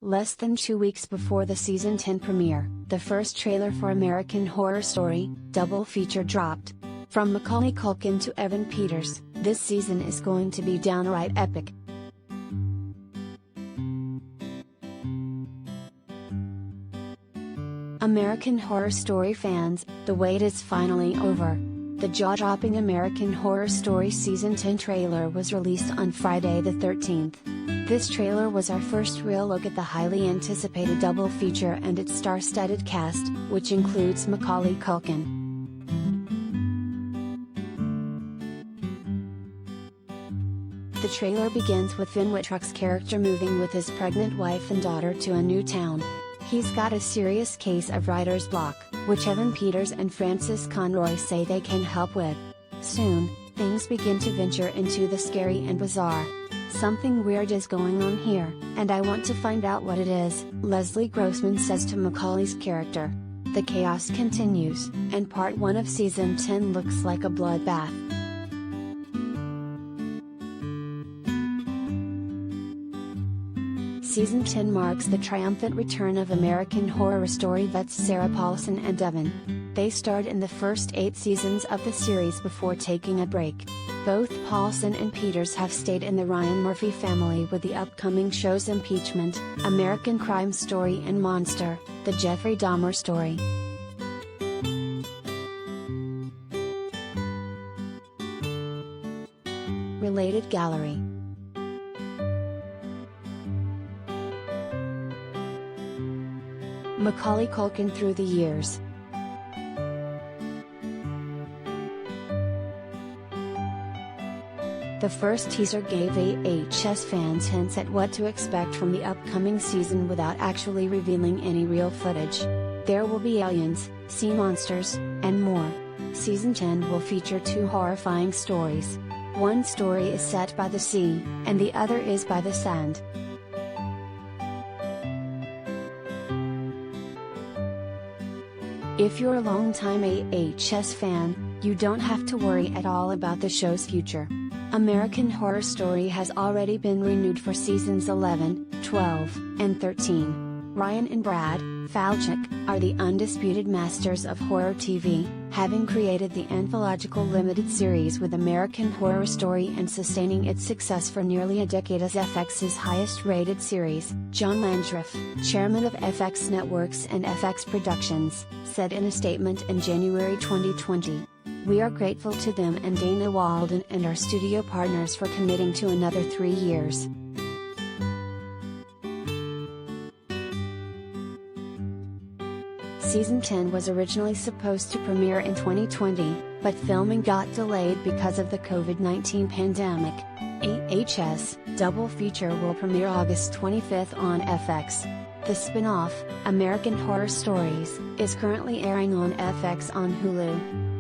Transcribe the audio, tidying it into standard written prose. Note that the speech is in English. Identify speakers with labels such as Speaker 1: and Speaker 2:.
Speaker 1: Less than 2 weeks before the season 10 premiere, the first trailer for American Horror Story, double feature dropped. From Macaulay Culkin to Evan Peters, this season is going to be downright epic. American Horror Story fans, the wait is finally over. The jaw-dropping American Horror Story Season 10 trailer was released on Friday the 13th. This trailer was our first real look at the highly anticipated double feature and its star-studded cast, which includes Macaulay Culkin. The trailer begins with Finn Wittrock's character moving with his pregnant wife and daughter to a new town. He's got a serious case of writer's block, which Evan Peters and Frances Conroy say they can help with. Soon, things begin to venture into the scary and bizarre. Something weird is going on here, and I want to find out what it is, Leslie Grossman says to Macaulay's character. The chaos continues, and part 1 of season 10 looks like a bloodbath. Season 10 marks the triumphant return of American Horror Story vets Sarah Paulson and Evan. They starred in the first 8 seasons of the series before taking a break. Both Paulson and Peters have stayed in the Ryan Murphy family with the upcoming shows Impeachment, American Crime Story and Monster, the Jeffrey Dahmer story. Related gallery. Macaulay Culkin through the years. The first teaser gave AHS fans hints at what to expect from the upcoming season without actually revealing any real footage. There will be aliens, sea monsters, and more. Season 10 will feature 2 horrifying stories. One story is set by the sea, and the other is by the sand. If you're a longtime AHS fan, you don't have to worry at all about the show's future. American Horror Story has already been renewed for seasons 11, 12, and 13. Ryan and Brad Falchuk are the undisputed masters of horror TV, having created the anthological limited series with American Horror Story and sustaining its success for nearly a decade as FX's highest-rated series. John Landreth, chairman of FX Networks and FX Productions, said in a statement in January 2020. We are grateful to them and Dana Walden and our studio partners for committing to another 3 years. Season 10 was originally supposed to premiere in 2020, but filming got delayed because of the COVID-19 pandemic. AHS double feature will premiere August 25th on FX. The spin-off, American Horror Stories, is currently airing on FX on Hulu.